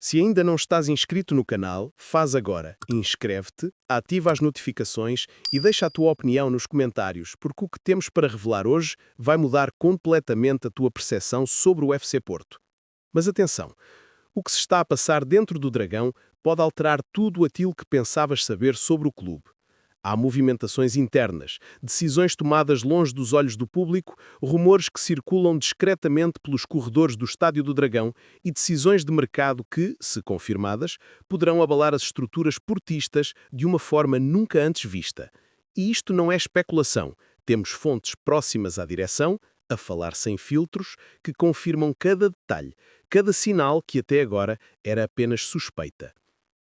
Se ainda não estás inscrito no canal, faz agora. Inscreve-te, ativa as notificações e deixa a tua opinião nos comentários, porque o que temos para revelar hoje vai mudar completamente a tua percepção sobre o FC Porto. Mas atenção, o que se está a passar dentro do Dragão pode alterar tudo aquilo que pensavas saber sobre o clube. Há movimentações internas, decisões tomadas longe dos olhos do público, rumores que circulam discretamente pelos corredores do Estádio do Dragão e decisões de mercado que, se confirmadas, poderão abalar as estruturas portistas de uma forma nunca antes vista. E isto não é especulação. Temos fontes próximas à direção, a falar sem filtros, que confirmam cada detalhe, cada sinal que até agora era apenas suspeita.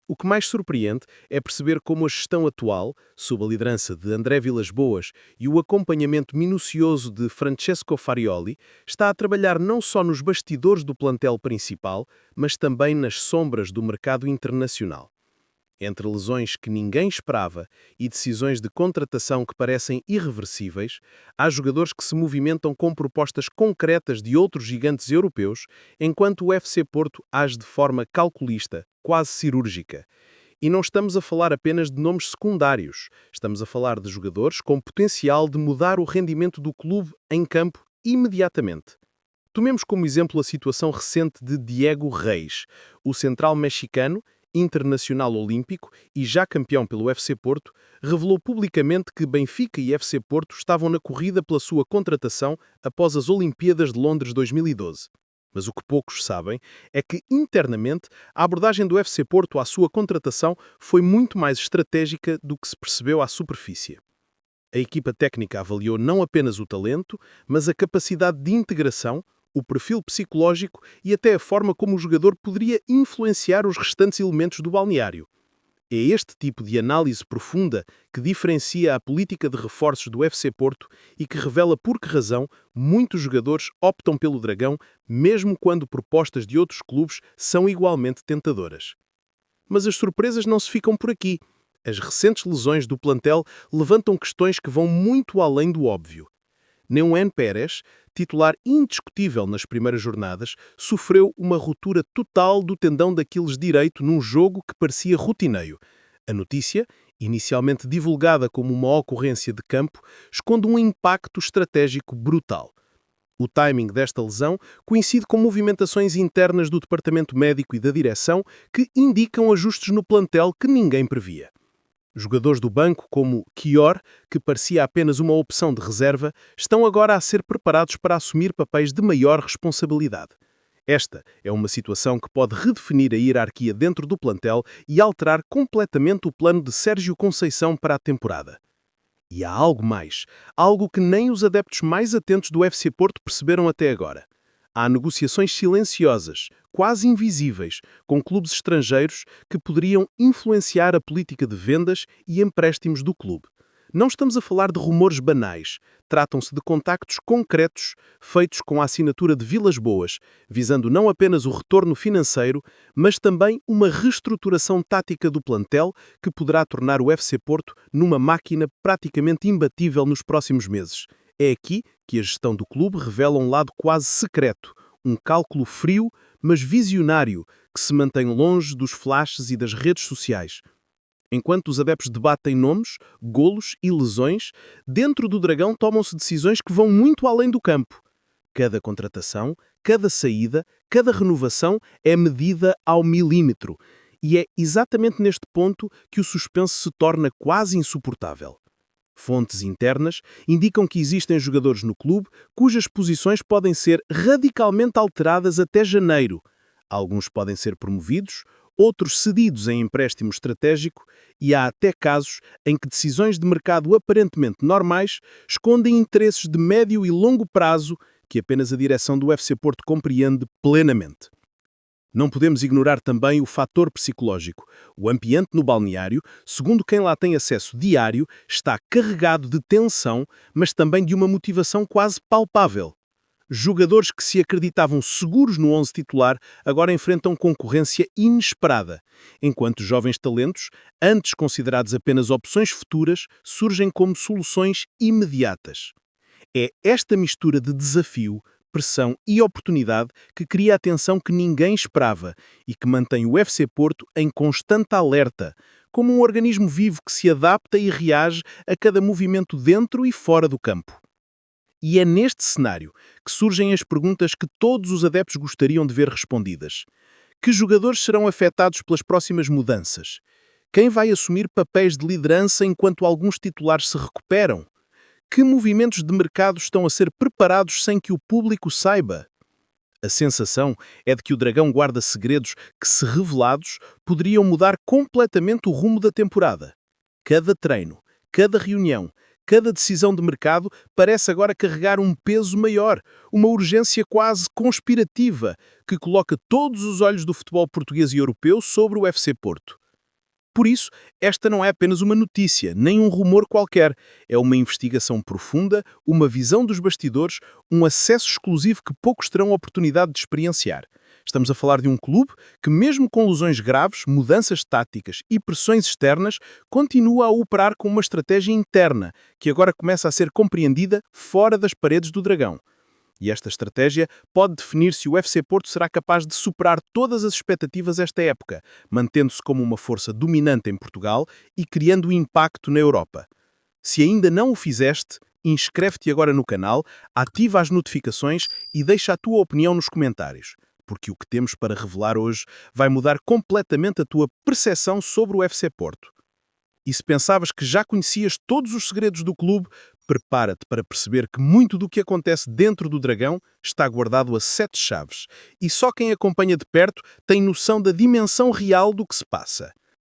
O que mais surpreende é perceber como a gestão atual, sob a liderança de André Vilas-Boas e o acompanhamento minucioso de Francesco Farioli, está a trabalhar não só nos bastidores do plantel principal, mas também nas sombras do mercado internacional. Entre lesões que ninguém esperava e decisões de contratação que parecem irreversíveis, há jogadores que se movimentam com propostas concretas de outros gigantes europeus, enquanto o FC Porto age de forma calculista, quase cirúrgica. E não estamos a falar apenas de nomes secundários, estamos a falar de jogadores com potencial de mudar o rendimento do clube em campo imediatamente. Tomemos como exemplo a situação recente de Diego Reis, o central mexicano, internacional olímpico e já campeão pelo FC Porto, revelou publicamente que Benfica e FC Porto estavam na corrida pela sua contratação após as Olimpíadas de Londres 2012. Mas o que poucos sabem é que, internamente, a abordagem do FC Porto à sua contratação foi muito mais estratégica do que se percebeu à superfície. A equipa técnica avaliou não apenas o talento, mas a capacidade de integração, o perfil psicológico e até a forma como o jogador poderia influenciar os restantes elementos do balneário. É este tipo de análise profunda que diferencia a política de reforços do FC Porto e que revela por que razão muitos jogadores optam pelo Dragão, mesmo quando propostas de outros clubes são igualmente tentadoras. Mas as surpresas não se ficam por aqui. As recentes lesões do plantel levantam questões que vão muito além do óbvio. Neumann Pérez, titular indiscutível nas primeiras jornadas, sofreu uma ruptura total do tendão de Aquiles direito num jogo que parecia rotineiro. A notícia, inicialmente divulgada como uma ocorrência de campo, esconde um impacto estratégico brutal. O timing desta lesão coincide com movimentações internas do departamento médico e da direção que indicam ajustes no plantel que ninguém previa. Jogadores do banco, como Kior, que parecia apenas uma opção de reserva, estão agora a ser preparados para assumir papéis de maior responsabilidade. Esta é uma situação que pode redefinir a hierarquia dentro do plantel e alterar completamente o plano de Sérgio Conceição para a temporada. E há algo mais, algo que nem os adeptos mais atentos do FC Porto perceberam até agora. Há negociações silenciosas, quase invisíveis, com clubes estrangeiros que poderiam influenciar a política de vendas e empréstimos do clube. Não estamos a falar de rumores banais. Tratam-se de contactos concretos feitos com a assinatura de Vilas-Boas, visando não apenas o retorno financeiro, mas também uma reestruturação tática do plantel que poderá tornar o FC Porto numa máquina praticamente imbatível nos próximos meses. É aqui que a gestão do clube revela um lado quase secreto, um cálculo frio, mas visionário, que se mantém longe dos flashes e das redes sociais. Enquanto os adeptos debatem nomes, golos e lesões, dentro do Dragão tomam-se decisões que vão muito além do campo. Cada contratação, cada saída, cada renovação é medida ao milímetro. E é exatamente neste ponto que o suspense se torna quase insuportável. Fontes internas indicam que existem jogadores no clube cujas posições podem ser radicalmente alteradas até janeiro. Alguns podem ser promovidos, outros cedidos em empréstimo estratégico e há até casos em que decisões de mercado aparentemente normais escondem interesses de médio e longo prazo que apenas a direção do FC Porto compreende plenamente. Não podemos ignorar também o fator psicológico. O ambiente no balneário, segundo quem lá tem acesso diário, está carregado de tensão, mas também de uma motivação quase palpável. Jogadores que se acreditavam seguros no 11 titular agora enfrentam concorrência inesperada, enquanto jovens talentos, antes considerados apenas opções futuras, surgem como soluções imediatas. É esta mistura de desafio, pressão e oportunidade que cria a tensão que ninguém esperava e que mantém o FC Porto em constante alerta, como um organismo vivo que se adapta e reage a cada movimento dentro e fora do campo. E é neste cenário que surgem as perguntas que todos os adeptos gostariam de ver respondidas. Que jogadores serão afetados pelas próximas mudanças? Quem vai assumir papéis de liderança enquanto alguns titulares se recuperam? Que movimentos de mercado estão a ser preparados sem que o público saiba? A sensação é de que o Dragão guarda segredos que, se revelados, poderiam mudar completamente o rumo da temporada. Cada treino, cada reunião, cada decisão de mercado parece agora carregar um peso maior, uma urgência quase conspirativa, que coloca todos os olhos do futebol português e europeu sobre o FC Porto. Por isso, esta não é apenas uma notícia, nem um rumor qualquer. É uma investigação profunda, uma visão dos bastidores, um acesso exclusivo que poucos terão a oportunidade de experienciar. Estamos a falar de um clube que, mesmo com lesões graves, mudanças táticas e pressões externas, continua a operar com uma estratégia interna, que agora começa a ser compreendida fora das paredes do Dragão. E esta estratégia pode definir se o FC Porto será capaz de superar todas as expectativas esta época, mantendo-se como uma força dominante em Portugal e criando impacto na Europa. Se ainda não o fizeste, inscreve-te agora no canal, ativa as notificações e deixa a tua opinião nos comentários, porque o que temos para revelar hoje vai mudar completamente a tua percepção sobre o FC Porto. E se pensavas que já conhecias todos os segredos do clube, prepara-te para perceber que muito do que acontece dentro do Dragão está guardado a 7 chaves. E só quem acompanha de perto tem noção da dimensão real do que se passa.